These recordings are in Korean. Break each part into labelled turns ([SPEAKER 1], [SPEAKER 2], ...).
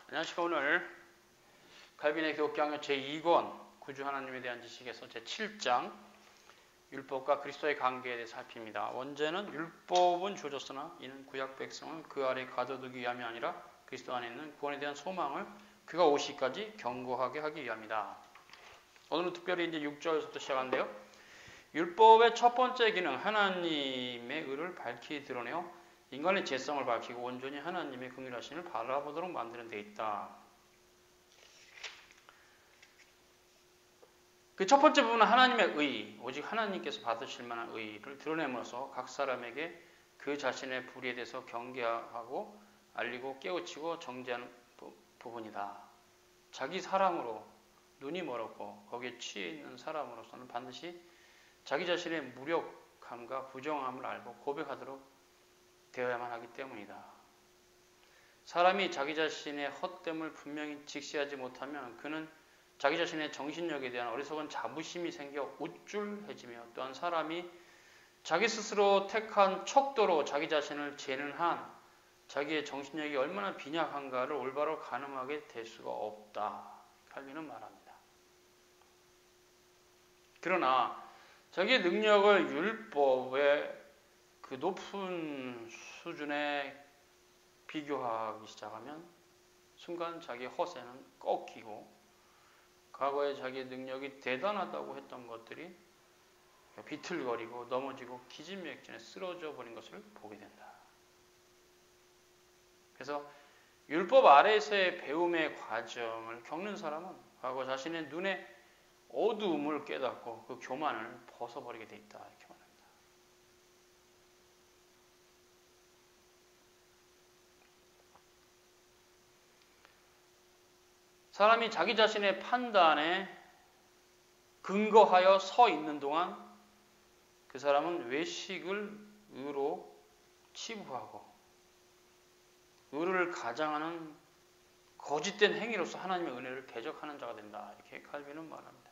[SPEAKER 1] 안녕하십니까. 오늘 칼빈의 교육강의 제2권 구주 하나님에 대한 지식에서 제7장 율법과 그리스도의 관계에 대해 살핍니다. 원제는 율법은 주어졌으나 이는 구약 백성을 그 아래 가둬두기 위함이 아니라 그리스도 안에 있는 구원에 대한 소망을 그가 오시기까지 견고하게 하기 위함이다. 오늘은 특별히 이제 6절부터 시작한데요. 율법의 첫 번째 기능, 하나님의 의를 밝히 드러내어 인간의 죄성을 밝히고 온전히 하나님의 긍휼하심을 바라보도록 만드는 데 있다. 그 첫 번째 부분은 하나님의 의, 오직 하나님께서 받으실 만한 의를 드러내면서 각 사람에게 그 자신의 불의에 대해서 경계하고 알리고 깨우치고 정죄하는 부분이다. 자기 사랑으로 눈이 멀었고 거기에 취해 있는 사람으로서는 반드시 자기 자신의 무력함과 부정함을 알고 고백하도록 되어야만 하기 때문이다. 사람이 자기 자신의 헛됨을 분명히 직시하지 못하면 그는 자기 자신의 정신력에 대한 어리석은 자부심이 생겨 우쭐해지며, 또한 사람이 자기 스스로 택한 척도로 자기 자신을 재는 한 자기의 정신력이 얼마나 빈약한가를 올바로 가늠하게 될 수가 없다. 칼빈은 말합니다. 그러나 자기의 능력을 율법의 그 높은 수준에 비교하기 시작하면 순간 자기의 허세는 꺾이고 과거에 자기의 능력이 대단하다고 했던 것들이 비틀거리고 넘어지고 기진맥진에 쓰러져 버린 것을 보게 된다. 그래서 율법 아래에서의 배움의 과정을 겪는 사람은 과거 자신의 눈에 어두움을 깨닫고 그 교만을 벗어버리게 돼 있다. 이렇게 말합니다. 사람이 자기 자신의 판단에 근거하여 서 있는 동안 그 사람은 외식을 의로 치부하고 의를 가장하는 거짓된 행위로서 하나님의 은혜를 대적하는 자가 된다. 이렇게 칼빈은 말합니다.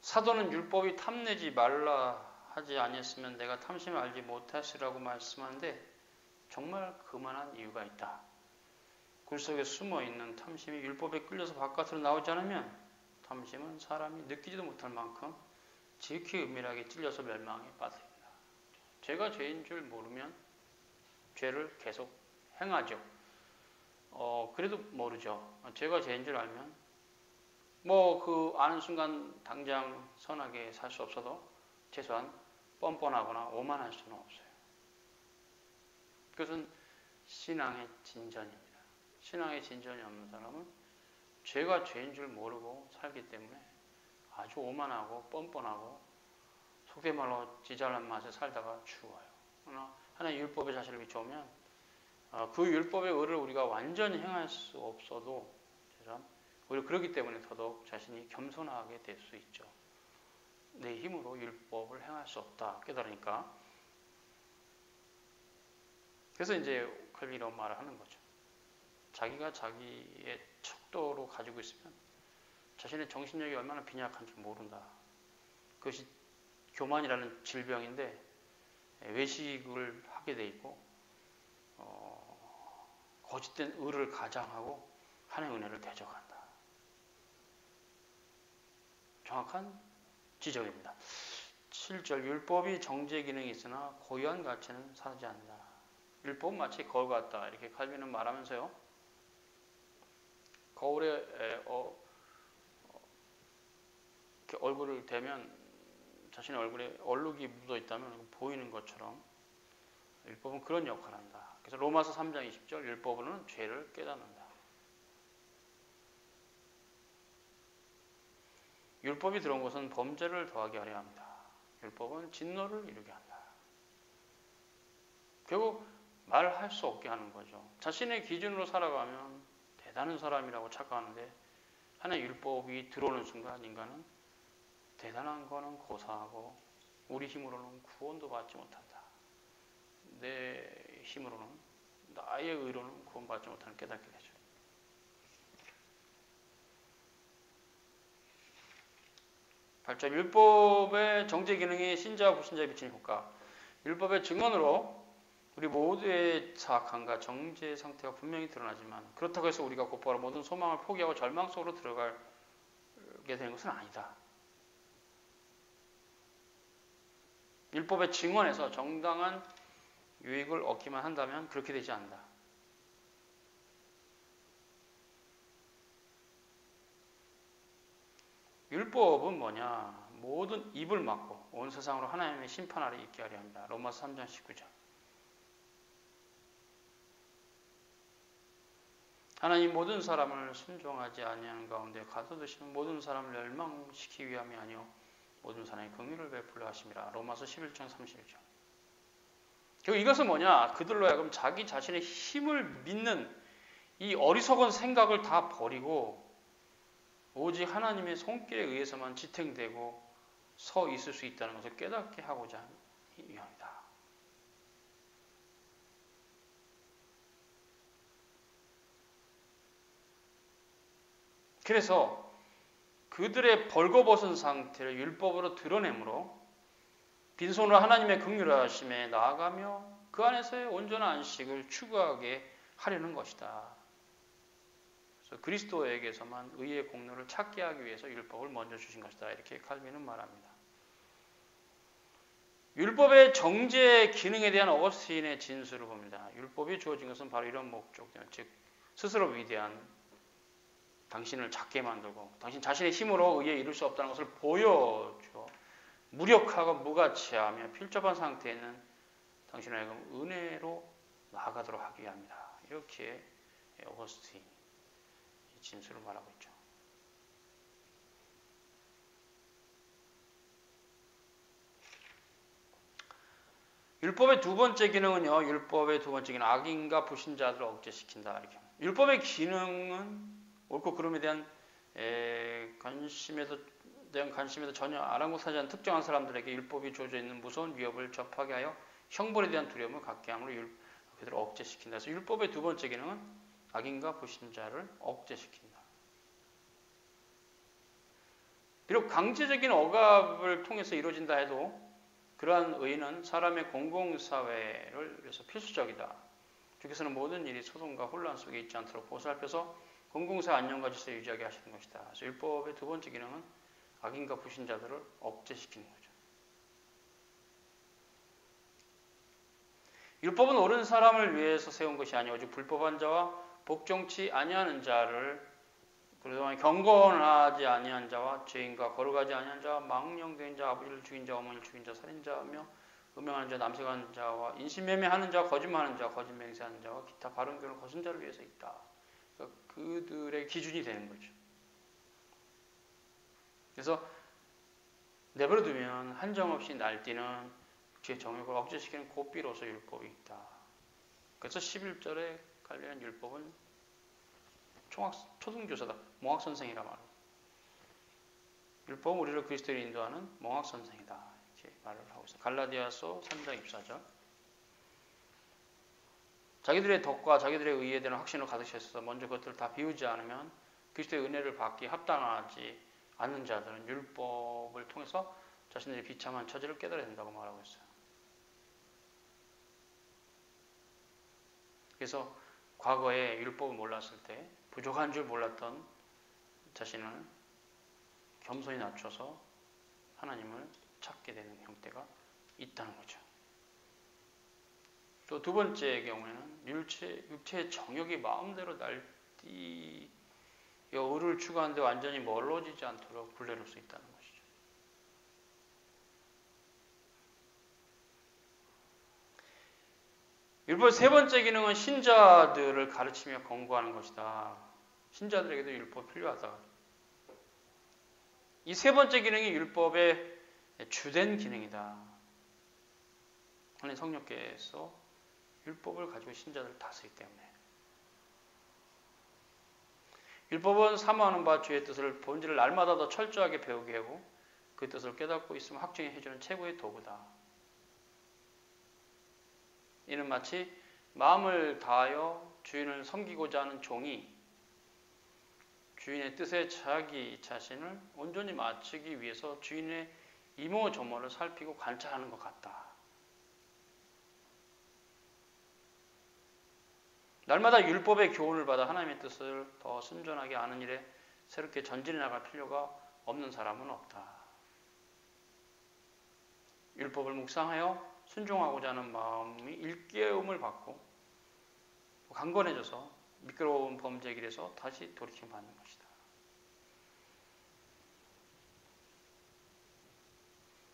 [SPEAKER 1] 사도는 율법이 탐내지 말라 하지 아니했으면 내가 탐심을 알지 못했으라고 말씀하는데 정말 그만한 이유가 있다. 굴 속에 숨어있는 탐심이 율법에 끌려서 바깥으로 나오지 않으면 탐심은 사람이 느끼지도 못할 만큼 지극히 은밀하게 찔려서 멸망에 빠뜨립니다. 죄가 죄인 줄 모르면 죄를 계속 행하죠. 그래도 모르죠. 죄가 죄인 줄 알면 그 아는 순간 당장 선하게 살 수 없어도 최소한 뻔뻔하거나 오만할 수는 없어요. 그것은 신앙의 진전입니다. 신앙의 진전이 없는 사람은 죄가 죄인 줄 모르고 살기 때문에 아주 오만하고 뻔뻔하고 속된 말로 지잘난 맛에 살다가 죽어요. 그러나 하나의 율법의 자신을 비춰오면 그 율법의 의를 우리가 완전히 행할 수 없어도 오히려 그렇기 때문에 더더욱 자신이 겸손하게 될 수 있죠. 내 힘으로 율법을 행할 수 없다 깨달으니까. 그래서 이제 칼빈이 이런 말을 하는 거죠. 자기가 자기의 척도로 가지고 있으면 자신의 정신력이 얼마나 빈약한 줄 모른다. 그것이 교만이라는 질병인데 외식을 하게 돼 있고 거짓된 의를 가장하고 하나님의 은혜를 대적한다. 정확한 지적입니다. 7절 율법이 정죄 기능이 있으나 고유한 가치는 사지 않는다. 율법은 마치 거울 같다. 이렇게 칼빈은 말하면서요. 거울에 이렇게 얼굴을 대면 자신의 얼굴에 얼룩이 묻어 있다면 보이는 것처럼 율법은 그런 역할을 한다. 그래서 로마서 3장 20절 율법으로는 죄를 깨닫는다. 율법이 들어온 것은 범죄를 더하게 하려 합니다. 율법은 진노를 이루게 한다. 결국 말할 수 없게 하는 거죠. 자신의 기준으로 살아가면 대단한 사람이라고 착각하는데 하나의 율법이 들어오는 순간 인간은 대단한 거는 고사하고 우리 힘으로는 구원도 받지 못한다. 내 힘으로는 나의 의로는 구원받지 못하는 깨닫게 되죠. 8절 율법의 정죄 기능이 신자와 불신자에 미치는 효과. 율법의 증언으로 우리 모두의 사악함과 정죄의 상태가 분명히 드러나지만 그렇다고 해서 우리가 곧바로 모든 소망을 포기하고 절망 속으로 들어가게 되는 것은 아니다. 율법의 증언에서 정당한 유익을 얻기만 한다면 그렇게 되지 않는다. 율법은 뭐냐? 모든 입을 막고 온 세상으로 하나님의 심판 아래 있게 하려 합니다. 로마서 3장 19절. 하나님 모든 사람을 순종하지 아니하는 가운데 가둬두시는 모든 사람을 멸망시키기 위함이 아니요 모든 사람의 긍휼을 베풀려 하심이라. 로마서 11장 31절. 결국 이것은 뭐냐? 그들로 하여금 자기 자신의 힘을 믿는 이 어리석은 생각을 다 버리고 오직 하나님의 손길에 의해서만 지탱되고 서 있을 수 있다는 것을 깨닫게 하고자 하는 위함이다. 그래서 그들의 벌거벗은 상태를 율법으로 드러내므로 빈손으로 하나님의 긍휼하심에 나아가며 그 안에서의 온전한 안식을 추구하게 하려는 것이다. 그래서 그리스도에게서만 의의 공로를 찾게 하기 위해서 율법을 먼저 주신 것이다. 이렇게 칼빈은 말합니다. 율법의 정죄 기능에 대한 어거스틴의 진술을 봅니다. 율법이 주어진 것은 바로 이런 목적, 즉 스스로 위대한 당신을 작게 만들고 당신 자신의 힘으로 의에 이룰 수 없다는 것을 보여줘 무력하고 무가치하며 필접한 상태에 있는 당신을 하여금 은혜로 나아가도록 하기 위함이다. 이렇게 어거스틴이 진술을 말하고 있죠. 율법의 두 번째 기능은요. 율법의 두 번째 기능 악인과 불신자들을 억제시킨다. 이렇게. 율법의 기능은 옳고 그름에 대한 관심에도 전혀 아랑곳하지 않은 특정한 사람들에게 율법이 주어져 있는 무서운 위협을 접하게 하여 형벌에 대한 두려움을 갖게 함으로 그들을 억제시킨다. 그래서 율법의 두 번째 기능은 악인과 불신자를 억제시킨다. 비록 강제적인 억압을 통해서 이루어진다 해도 그러한 의는 사람의 공공사회를 위해서 필수적이다. 주께서는 모든 일이 소동과 혼란 속에 있지 않도록 보살펴서 공공사회 안녕과 질서를 유지하게 하시는 것이다. 그래서 율법의 두 번째 기능은 악인과 불신자들을 억제시키는 거죠. 율법은 옳은 사람을 위해서 세운 것이 아니오 오직 불법한 자와 복종치 아니하는 자를 그동안 경건하지 아니한 자와 죄인과 거룩하지 아니한 자와 망령된 자, 아버지를 죽인 자, 어머니를 죽인 자, 살인자며 음행하는 자, 남색하는 자와 인신매매하는 자와 거짓말하는 자와 거짓 맹세하는 자와 기타 바른 교훈을 거둔 자를 위해서 있다. 그러니까 그들의 기준이 되는 거죠. 그래서 내버려두면 한정없이 날뛰는 죄 정욕을 억제시키는 고삐로서 율법이 있다. 그래서 11절에 관련한 율법은 초등교사다. 몽학선생이라 말합니다. 율법은 우리를 그리스도로 인도하는 몽학선생이다. 이렇게 말을 하고 있습니다. 갈라디아서 3장 24절. 자기들의 덕과 자기들의 의에 대한 확신을 가득 채워서 먼저 그것들을 다 비우지 않으면 그리스도의 은혜를 받기 합당하지 않는 자들은 율법을 통해서 자신들의 비참한 처지를 깨달아야 된다고 말하고 있어요. 그래서 과거에 율법을 몰랐을 때 부족한 줄 몰랐던 자신을 겸손히 낮춰서 하나님을 찾게 되는 형태가 있다는 거죠. 또 두 번째 경우에는 육체의 정욕이 마음대로 날뛰어 의를 추구하는데 완전히 멀어지지 않도록 굴레를 수 있다는 것이죠. 율법의 세 번째 기능은 신자들을 가르치며 권고하는 것이다. 신자들에게도 율법 필요하다. 이 세 번째 기능이 율법의 주된 기능이다. 하나님 성령께서 율법을 가지고 신자들을 다스리기 때문에. 율법은 사모하는 바 주의 뜻을 본질을 날마다 더 철저하게 배우게 하고 그 뜻을 깨닫고 있으면 확정해 주는 최고의 도구다. 이는 마치 마음을 다하여 주인을 섬기고자 하는 종이 주인의 뜻에 자기 자신을 온전히 맞추기 위해서 주인의 이모저모를 살피고 관찰하는 것 같다. 날마다 율법의 교훈을 받아 하나님의 뜻을 더 순전하게 아는 일에 새롭게 전진해 나갈 필요가 없는 사람은 없다. 율법을 묵상하여 순종하고자 하는 마음이 일깨움을 받고 강건해져서 미끄러운 범죄 길에서 다시 돌이킴 받는 것이다.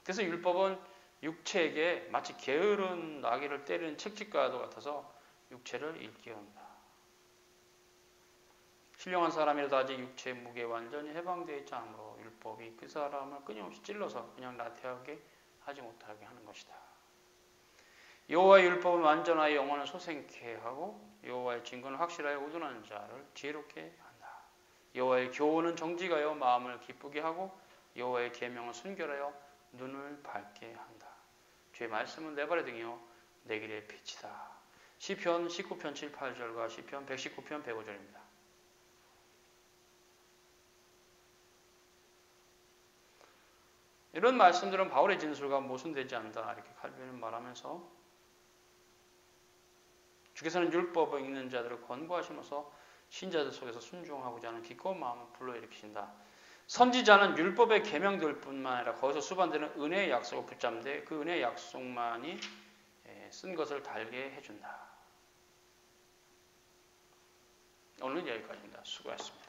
[SPEAKER 1] 그래서 율법은 육체에게 마치 게으른 나귀를 때리는 채찍과도 같아서 육체를 일깨운다. 신령한 사람이라도 아직 육체의 무게에 완전히 해방되어 있지 않으므로 율법이 그 사람을 끊임없이 찔러서 그냥 나태하게 하지 못하게 하는 것이다. 여호와의 율법은 완전하여 영혼을 소생케 하고 여호와의 증거는 확실하여 우둔한 자를 지혜롭게 한다. 여호와의 교훈은 정직하여 마음을 기쁘게 하고 여호와의 계명은 순결하여 눈을 밝게 한다. 주의 말씀은 내 발의 등이요 내 길의 빛이다. 시편 19편 7, 8절과 시편 119편 105절입니다. 이런 말씀들은 바울의 진술과 모순되지 않는다. 이렇게 칼빈은 말하면서 주께서는 율법을 읽는 자들을 권고하시면서 신자들 속에서 순종하고자 하는 기꺼운 마음을 불러일으키신다. 선지자는 율법의 계명들 뿐만 아니라 거기서 수반되는 은혜의 약속을 붙잡는데 그 은혜의 약속만이 쓴 것을 달게 해준다. 오늘은 여기까지입니다. 수고하셨습니다.